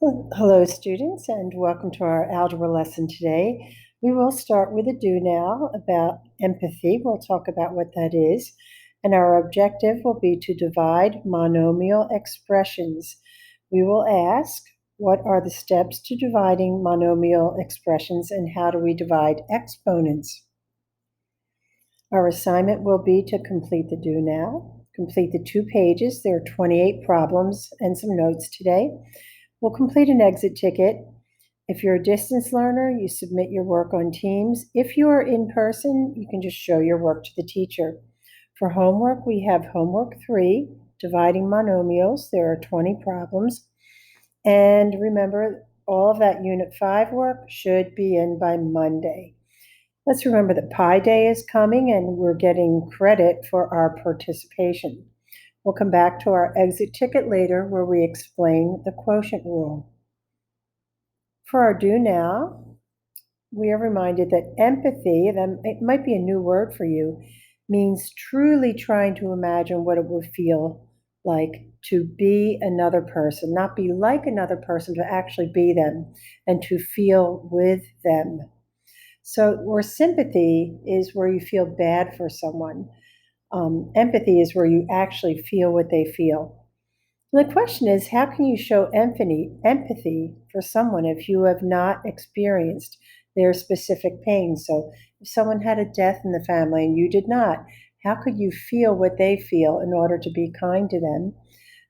Hello, students, and welcome to our algebra lesson today. We will start with a do now about empathy. We'll talk about what that is, and our objective will be to divide monomial expressions. We will ask, what are the steps to dividing monomial expressions, and how do we divide exponents? Our assignment will be to complete the do now, complete the 2 pages. There are 28 problems and some notes today. We'll complete an exit ticket. If you're a distance learner, you submit your work on Teams. If you are in person, you can just show your work to the teacher. For homework, we have homework 3, dividing monomials. There are 20 problems. And remember, all of that Unit 5 work should be in by Monday. Let's remember that Pi Day is coming and we're getting credit for our participation. We'll come back to our exit ticket later where we explain the quotient rule. For our do now, we are reminded that empathy, that it might be a new word for you, means truly trying to imagine what it would feel like to be another person, not be like another person, to actually be them and to feel with them. So, where sympathy is where you feel bad for someone, empathy is where you actually feel what they feel. The question is, how can you show empathy for someone if you have not experienced their specific pain? So if someone had a death in the family and you did not, how could you feel what they feel in order to be kind to them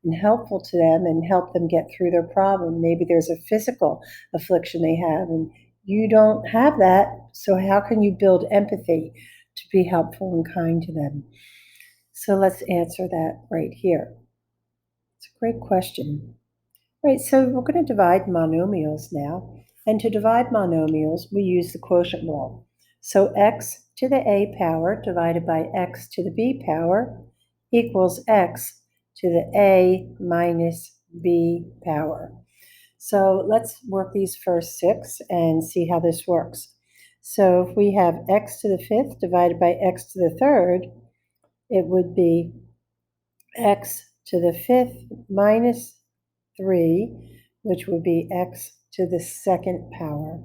and helpful to them and help them get through their problem? Maybe there's a physical affliction they have and you don't have that, so how can you build empathy to be helpful and kind to them? So let's answer that right here. It's a great question. Right, so we're going to divide monomials now. And to divide monomials, we use the quotient rule. So x to the a power divided by x to the b power equals x to the a minus b power. So let's work these first 6 and see how this works. So if we have x to the 5th divided by x to the 3rd, it would be x to the 5th minus 3, which would be x to the 2nd power.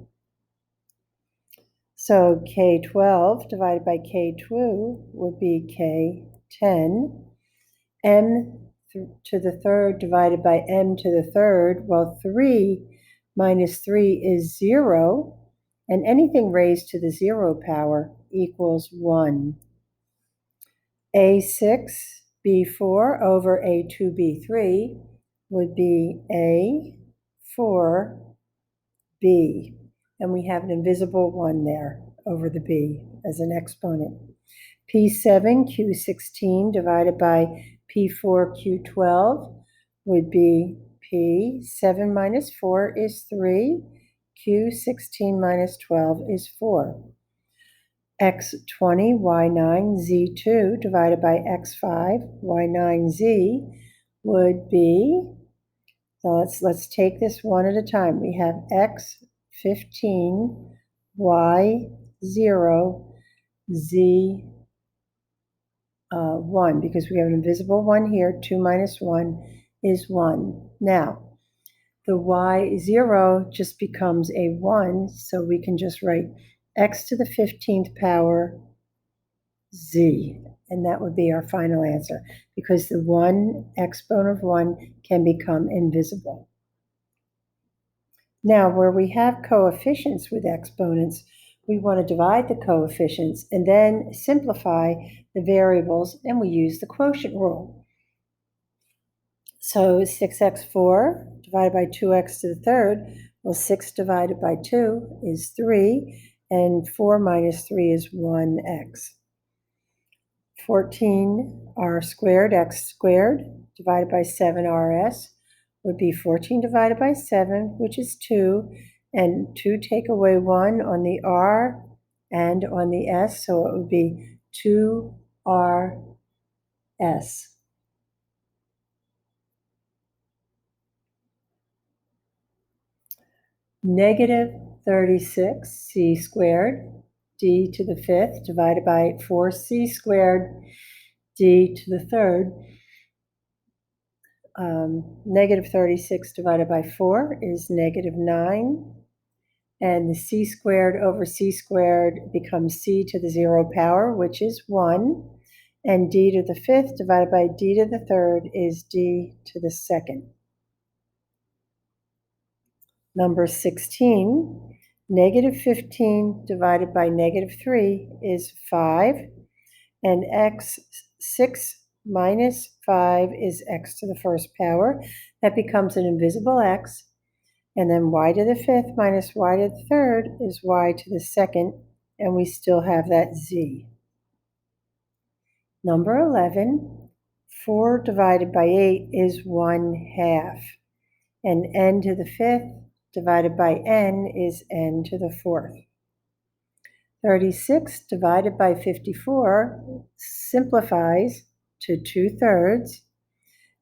So k12 divided by k2 would be k10. M to the 3rd divided by m to the 3rd, well, 3 minus 3 is 0, and anything raised to the 0 power equals 1. A6 B4 over A2 B3 would be A4 B, and we have an invisible 1 there over the B as an exponent. P7 Q16 divided by P4 Q12 would be P7 minus 4 is 3, Q16 minus 12 is 4. X20 Y9 Z2 divided by X5 Y9Z would be, so let's take this one at a time. We have X15 Y0 Z 1, because we have an invisible 1 here. 2 minus 1 is 1. Now, the Y0 just becomes a 1, so we can just write x to the 15th power z, and that would be our final answer, because the 1 exponent of 1 can become invisible. Now, where we have coefficients with exponents, we want to divide the coefficients and then simplify the variables, and we use the quotient rule. So 6x4 divided by 2x to the 3rd, well, 6 divided by 2 is 3, and 4 minus 3 is 1x. 14r squared, x squared, divided by 7rs would be 14 divided by 7, which is 2, and 2 take away 1 on the r and on the s, so it would be 2rs. Negative 36c squared d to the 5th divided by 4c squared d to the 3rd Negative 36 divided by 4 is negative 9. And the c squared over c squared becomes c to the 0 power, which is 1. And d to the 5th divided by d to the 3rd is d to the 2nd. Number 16, negative 15 divided by negative 3 is 5. And 6 minus 5 is x to the 1st power. That becomes an invisible x. And then y to the 5th minus y to the 3rd is y to the 2nd, and we still have that z. Number 11, 4 divided by 8 is 1/2, and n to the 5th divided by n is n to the 4th. 36 divided by 54 simplifies to 2/3,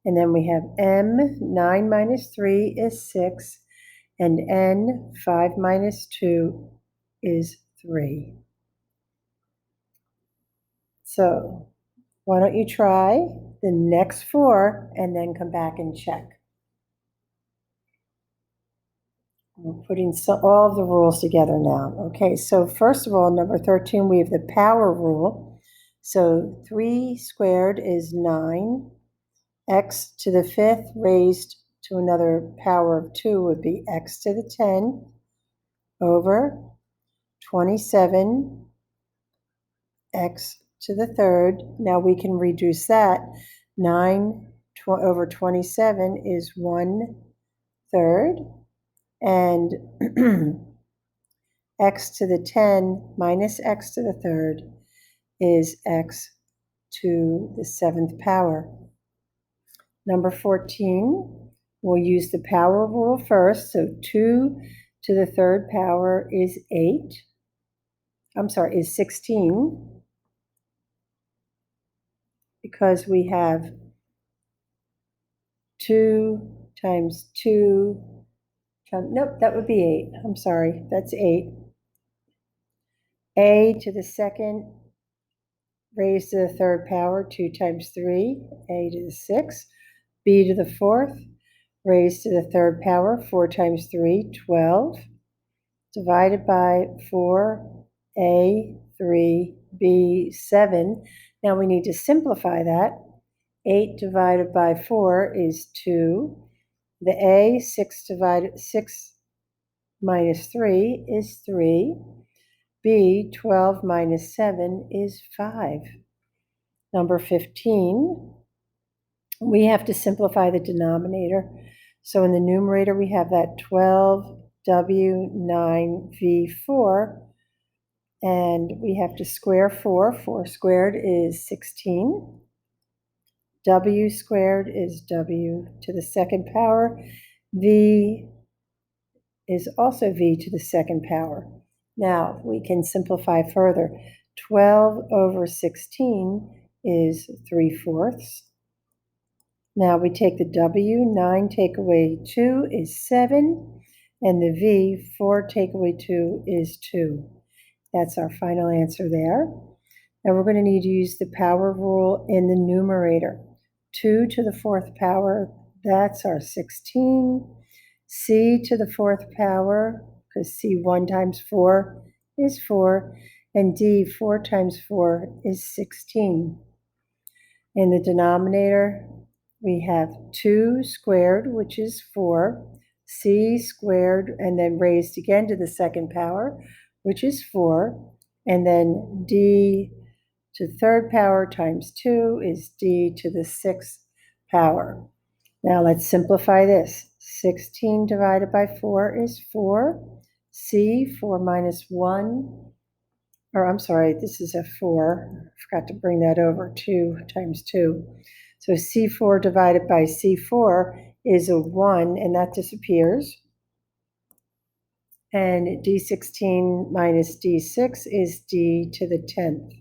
and then we have m, 9 minus 3 is 6, and n, 5 minus 2, is 3. So why don't you try the next 4 and then come back and check. We're putting all of the rules together now. Okay, so first of all, number 13, we have the power rule. So 3 squared is 9. X to the 5th raised to another power of 2 would be x to the 10 over 27 x to the 3rd. Now we can reduce that. 9 over 27 is 1/3. And x to the 10 minus x to the 3rd is x to the 7th power. Number 14, we'll use the power rule first. So 2 to the 3rd power is 16, because we have 2 times 2, nope, that would be 8. I'm sorry, that's 8. A to the 2nd raised to the 3rd power, 2 times 3, a to the 6th. B to the 4th raised to the 3rd power, 4 times 3, 12, divided by 4, a, 3, b, 7. Now we need to simplify that. 8 divided by 4 is 2. The a, 6 minus 3 is 3. B, 12 minus 7 is 5. Number 15, we have to simplify the denominator. So in the numerator, we have that 12w 9v4, and we have to square 4. 4 squared is 16. W squared is w to the 2nd power. V is also v to the 2nd power. Now we can simplify further. 12 over 16 is 3/4. Now we take the w, 9 take away 2 is 7, and the v, 4 take away 2 is 2. That's our final answer there. Now we're going to need to use the power rule in the numerator. 2 to the 4th power, that's our 16. C to the 4th power, because C 1 times 4 is 4, and D 4 times 4 is 16. In the denominator, we have 2 squared, which is 4, C squared, and then raised again to the 2nd power, which is 4, and then D to the 3rd power times 2 is D to the 6th power. Now let's simplify this. 16 divided by 4 is 4. C, 4 minus 1, or I'm sorry, this is a 4. I forgot to bring that over, 2 times 2. So C4 divided by C4 is a 1, and that disappears. And D16 minus D6 is D to the 10th.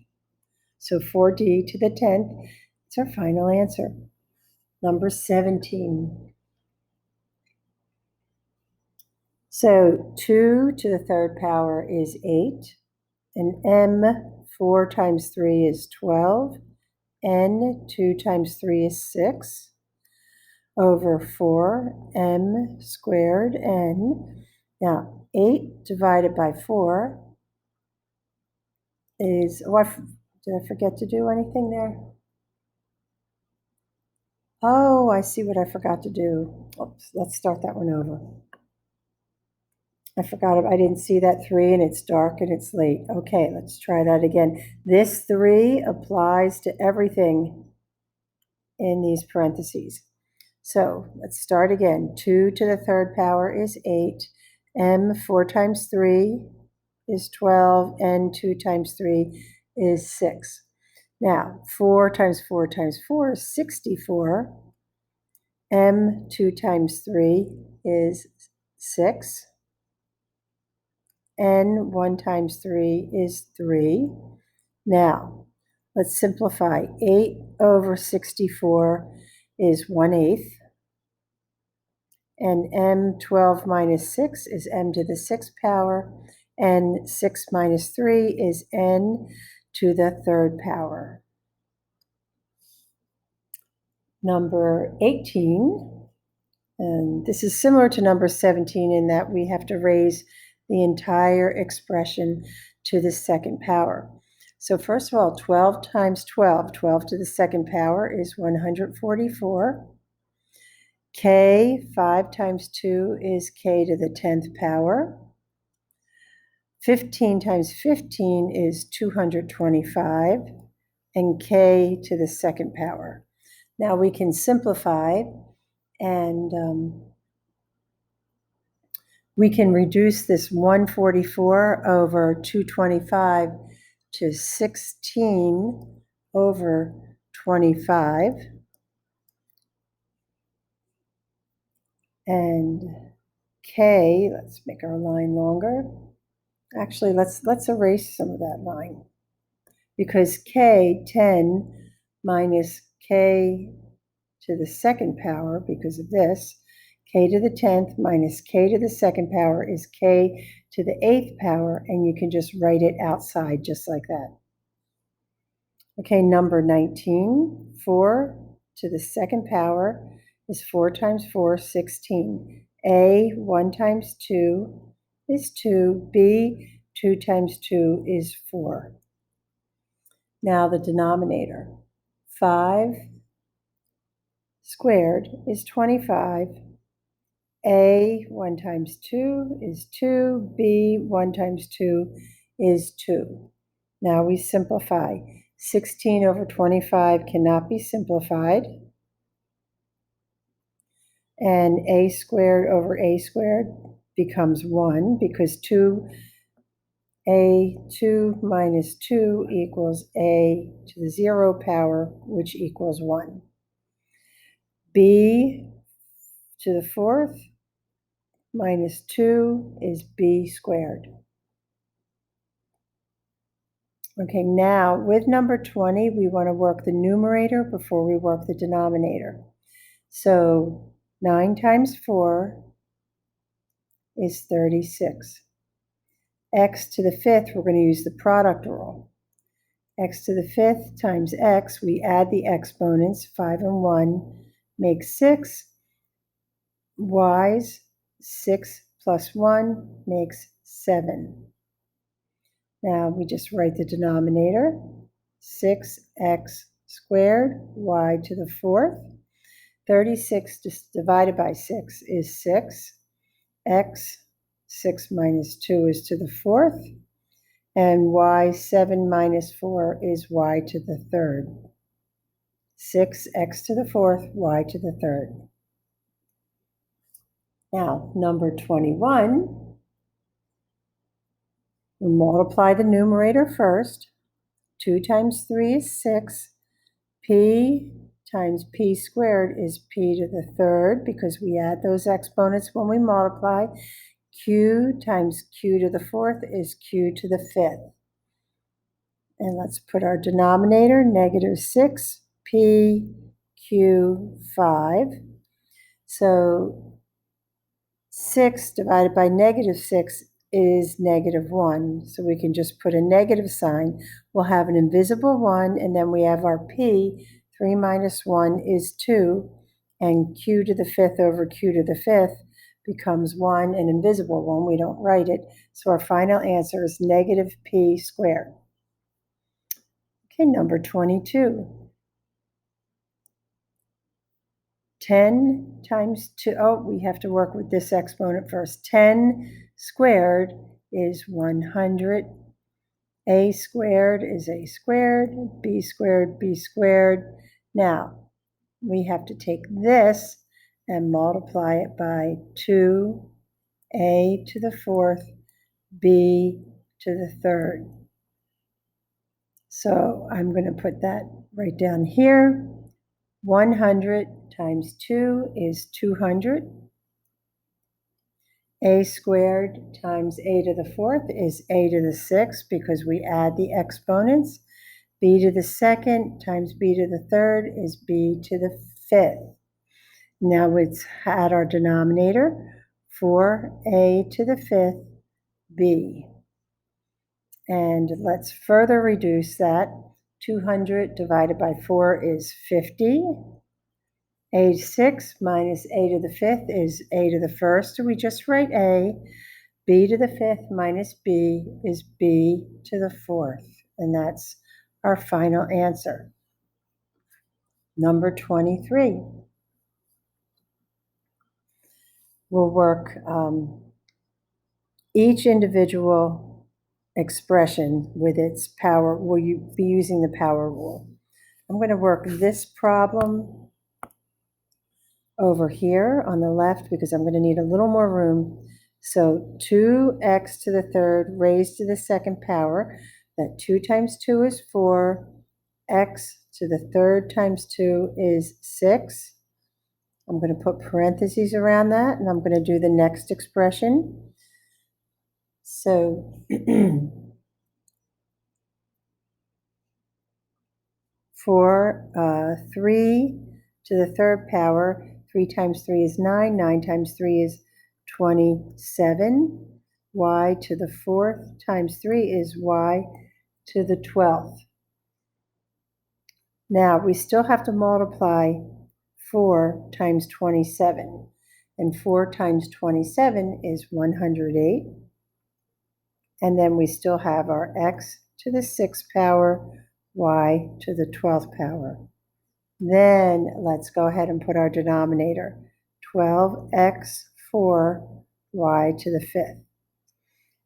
So 4D to the 10th is our final answer. Number 17. So 2 to the 3rd power is 8, and m, 4 times 3 is 12, n, 2 times 3 is 6. over 4m squared n. Now, 8 divided by 4 is, did I forget to do anything there? Oh, I see what I forgot to do. Oops, let's start that one over. I forgot, I didn't see that 3 and it's dark and it's late. Okay, let's try that again. This 3 applies to everything in these parentheses. So let's start again. 2 to the third power is 8. M 4 times 3 is 12. N 2 times 3 is 6. Now, 4 times 4 times 4 is 64. M 2 times 3 is 6. N 1 times 3 is 3. Now, let's simplify. 8 over 64 is 1/8. And m 12 minus 6 is m to the 6th power, and 6 minus 3 is n to the 3rd power. Number 18, and this is similar to number 17 in that we have to raise the entire expression to the 2nd power. So first of all, 12 times 12, 12 to the 2nd power is 144. K, 5 times 2 is k to the 10th power. 15 times 15 is 225, and k to the 2nd power. Now we can simplify, and we can reduce this 144 over 225 to 16 over 25. And k, let's make our line longer. Actually, let's erase some of that line, because k, 10 minus k to the 2nd power, because of this, k to the 10th minus k to the 2nd power is k to the 8th power, and you can just write it outside just like that. Okay, number 19, 4 to the 2nd power is 4 times 4, 16. A, 1 times 2 is 2. B, 2 times 2 is 4. Now the denominator. 5 squared is 25. A, 1 times 2 is 2. B, 1 times 2 is 2. Now we simplify. 16 over 25 cannot be simplified. And a squared over a squared becomes 1, because 2 minus 2 equals a to the 0 power, which equals 1. B to the 4th minus 2 is b squared. Okay, now with number 20, we want to work the numerator before we work the denominator. So 9 times 4 is 36. X to the 5th, we're going to use the product rule. X to the 5th times x, we add the exponents, 5 and 1 makes 6. Y's, 6 plus 1 makes 7. Now we just write the denominator, 6x squared, y to the 4th. 36 divided by 6 is 6. X, 6 minus 2 is to the 4th. And y, 7 minus 4 is y to the 3rd. 6x to the 4th, y to the 3rd. Now, number 21, we multiply the numerator first. 2 times 3 is 6. P times p squared is p to the 3rd, because we add those exponents when we multiply. Q times q to the 4th is q to the 5th. And let's put our denominator, negative 6, p, q, 5. So 6 divided by negative 6 is negative 1. So we can just put a negative sign. We'll have an invisible 1, and then we have our p. 3 minus 1 is 2. and q to the fifth over q to the fifth becomes 1, an invisible one. We don't write it. So our final answer is negative p squared. Okay, number 22. 10 times 2, we have to work with this exponent first. 10 squared is 100. A squared is a squared, b squared, b squared. Now, we have to take this and multiply it by 2a to the fourth, b to the third. So I'm going to put that right down here. 100 times 2 is 200. A squared times a to the fourth is a to the sixth because we add the exponents. B to the second times b to the third is b to the fifth. Now let's add our denominator, 4a to the fifth b. And let's further reduce that. 200 divided by 4 is 50. A to 6 minus a to the fifth is a to the first. So we just write a. B to the fifth minus b is b to the fourth. And that's our final answer. Number 23. We'll work each individual expression with its power. Will you be using the power rule? I'm going to work this problem over here on the left because I'm going to need a little more room. So 2x to the third raised to the second power. That 2 times 2 is 4. X to the third times 2 is 6. I'm going to put parentheses around that, and I'm going to do the next expression. So for 3 to the third power, 3 times 3 is 9. 9 times 3 is 27. Y to the fourth times 3 is y to the 12th. Now, we still have to multiply 4 times 27. And 4 times 27 is 108. And then we still have our x to the sixth power, y to the 12th power. Then let's go ahead and put our denominator, 12x 4 y to the fifth.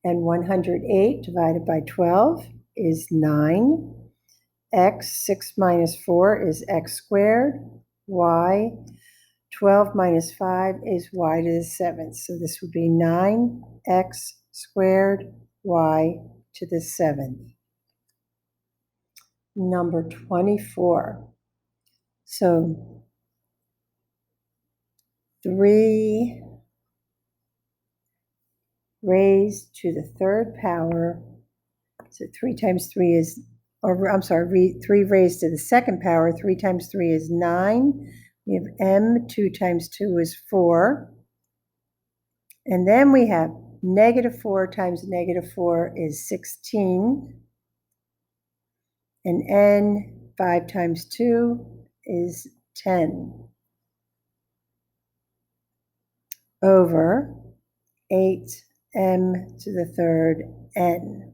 And 108 divided by 12 is 9. X, 6 minus 4 is x squared. Y, 12 minus 5 is y to the seventh. So this would be 9x squared y to the seventh. Number 24. So 3 raised to the third power. So 3 times 3 is, or I'm sorry, 3 raised to the second power. 3 times 3 is 9. We have m. 2 times 2 is 4. And then we have negative 4 times negative 4 is 16. And n, 5 times 2 is 10. Over 8m to the third n.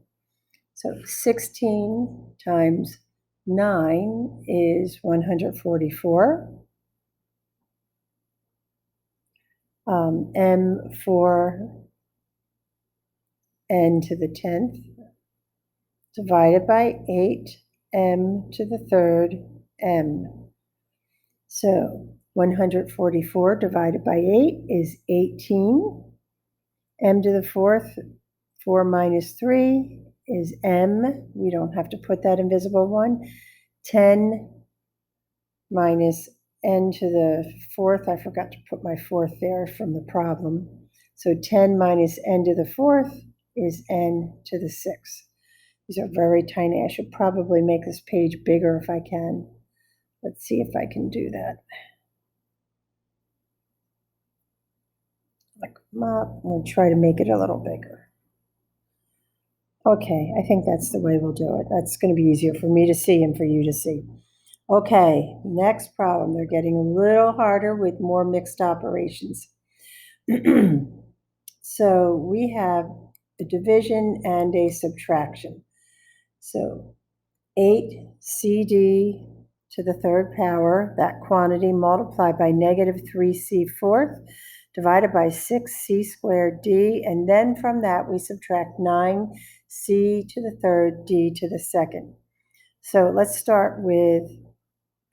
So 16 times 9 is 144. M for n to the 10th divided by 8m to the third m. So 144 divided by 8 is 18. M to the fourth, 4 minus 3 is m. We don't have to put that invisible one. 10 minus n to the fourth. I forgot to put my fourth there from the problem. So 10 minus n to the fourth is n to the sixth. These are very tiny. I should probably make this page bigger if I can. Let's see if I can do that. I'm going to try to make it a little bigger. Okay, I think that's the way we'll do it. That's going to be easier for me to see and for you to see. Okay, next problem. They're getting a little harder with more mixed operations. So we have a division and a subtraction. So 8cd to the third power, that quantity multiplied by negative 3c fourth, divided by 6c squared d, and then from that we subtract 9c to the third d to the second. So let's start with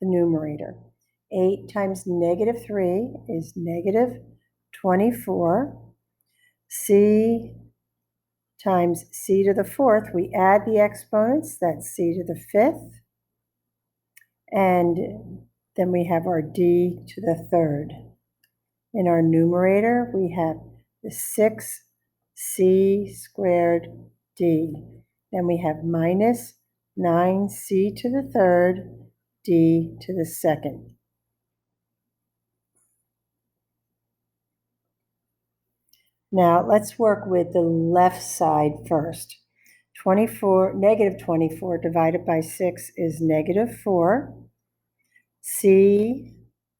the numerator. 8 times negative 3 is negative 24. C times c to the fourth, we add the exponents, that's c to the fifth. And then we have our d to the third. In our numerator, we have the 6c squared d. Then we have minus 9c to the third, d to the second. Now let's work with the left side first. Negative 24 divided by 6 is negative 4. C,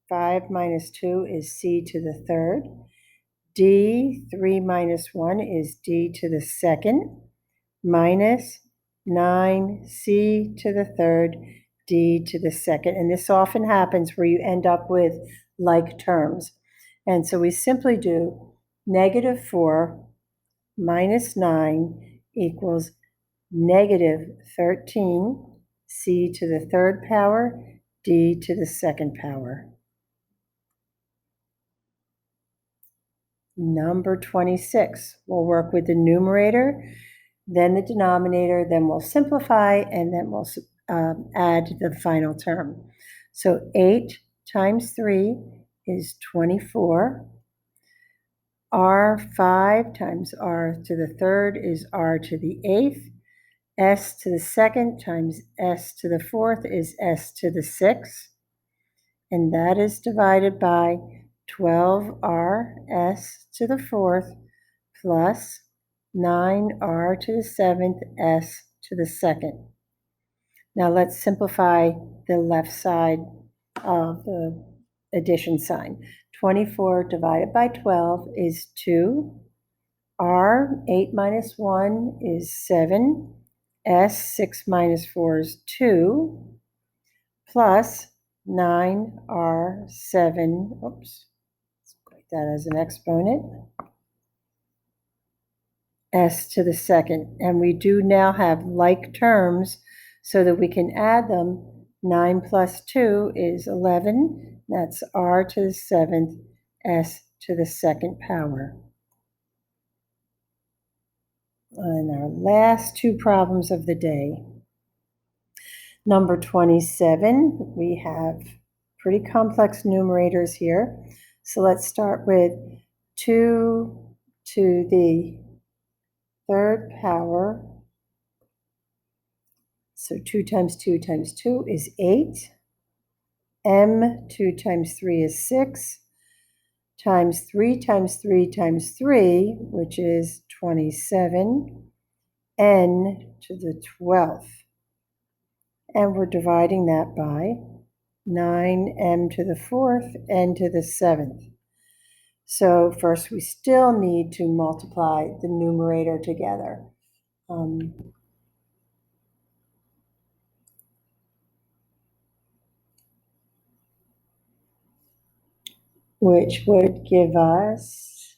5 minus 2 is c to the third. D, 3 minus 1 is d to the second, minus 9c to the third, d to the second. And this often happens where you end up with like terms. And so we simply do negative 4 minus 9 equals negative 13, c to the third power, d to the second power. Number 26, we'll work with the numerator, then the denominator, then we'll simplify, and then we'll add the final term. So 8 times 3 is 24. R5 times r to the third is r to the eighth. S to the second times s to the fourth is s to the sixth. And that is divided by 12rs to the fourth plus 9r to the seventh s to the second. Now let's simplify the left side of the addition sign. 24 divided by 12 is 2. R, 8 minus 1 is 7. S, 6 minus 4 is 2. Plus 9r7, oops, let's write that as an exponent, s to the second. And we do now have like terms so that we can add them. 9 plus 2 is 11. That's r to the seventh, s to the second power. And our last two problems of the day. Number 27, we have pretty complex numerators here. So let's start with 2 to the third power. So 2 times 2 times 2 is 8. M, 2 times 3 is 6. Times 3 times 3 times 3, which is 27. N to the 12th. And we're dividing that by 9m to the fourth, n to the seventh. So first we still need to multiply the numerator together. Which would give us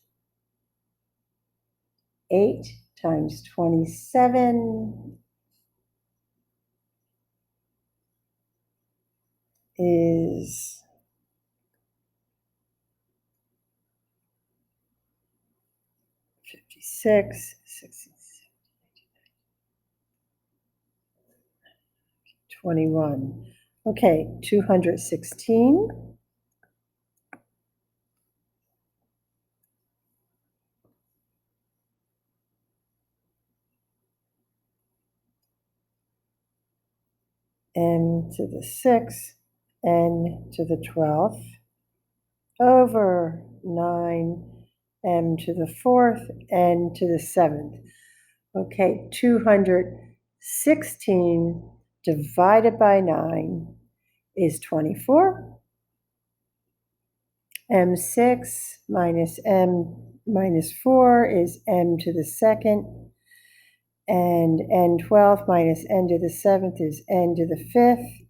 8 times 27 is 56, 21. Okay, 216. N to the 6th, n to the 12th, over 9m to the 4th, n to the 7th. Okay, 216 divided by 9 is 24. M6 minus m minus 4 is m to the second. And n12th minus n to the 7th is n to the 5th.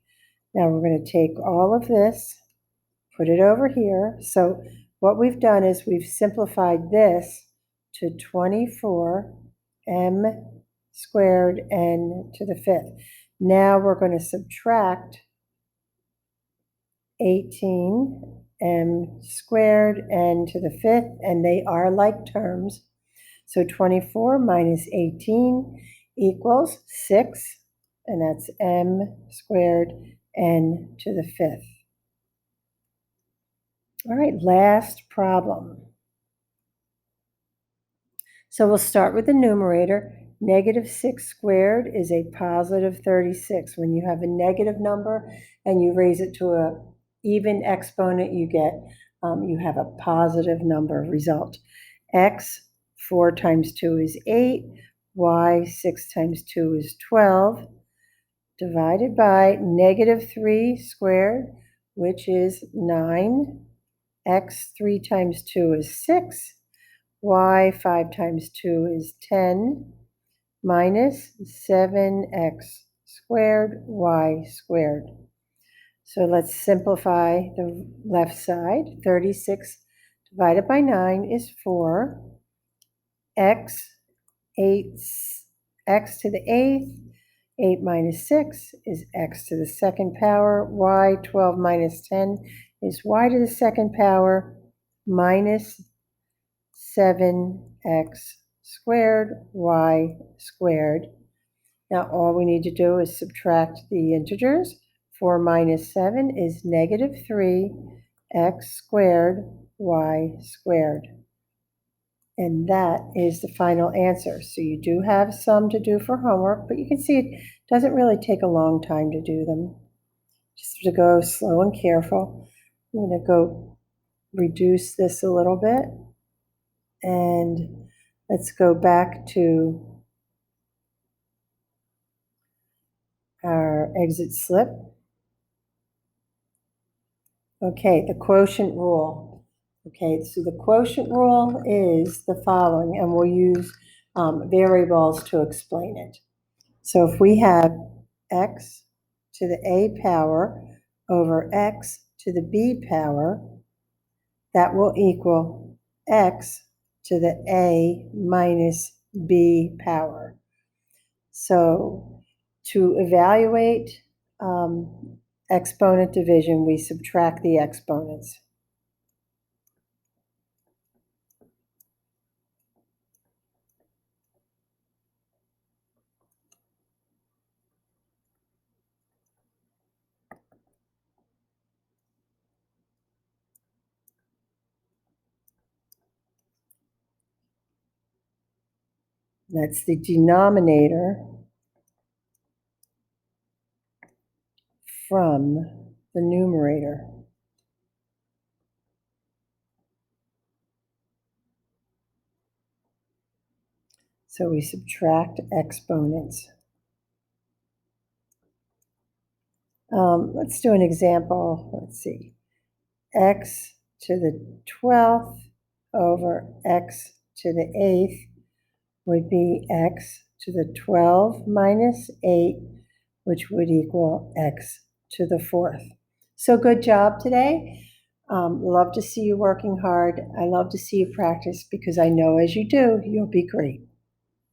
Now we're going to take all of this, put it over here. So what we've done is we've simplified this to 24 m squared n to the 5th. Now we're going to subtract 18 m squared n to the 5th, and they are like terms. So 24 minus 18 equals 6, and that's m squared n to the 5th. All right, last problem. So we'll start with the numerator. Negative 6 squared is a positive 36. When you have a negative number and you raise it to an even exponent, you have a positive number result. X, 4 times 2 is 8. Y, 6 times 2 is 12. Divided by negative 3 squared, which is 9. X, 3 times 2 is 6. Y, 5 times 2 is 10. Minus 7x squared, y squared. So let's simplify the left side. 36 divided by 9 is 4. X, 8, x to the 8th. 8 minus 6 is x to the second power. Y, 12 minus 10 is y to the second power minus 7x squared, y squared. Now all we need to do is subtract the integers. 4 minus 7 is negative 3, x squared, y squared. And that is the final answer. So you do have some to do for homework, but you can see it doesn't really take a long time to do them. Just to go slow and careful. I'm going to go reduce this a little bit. And let's go back to our exit slip. Okay, the quotient rule. Okay, so the quotient rule is the following, and we'll use variables to explain it. So if we have x to the a power over x to the b power, that will equal x to the a minus b power. So to evaluate exponent division, we subtract the exponents. That's the denominator from the numerator. So we subtract exponents. Let's do an example. Let's see. X to the 12th over x to the 8th would be x to the 12 minus 8, which would equal x to the 4th. So good job today. Love to see you working hard. I love to see you practice because I know as you do, you'll be great.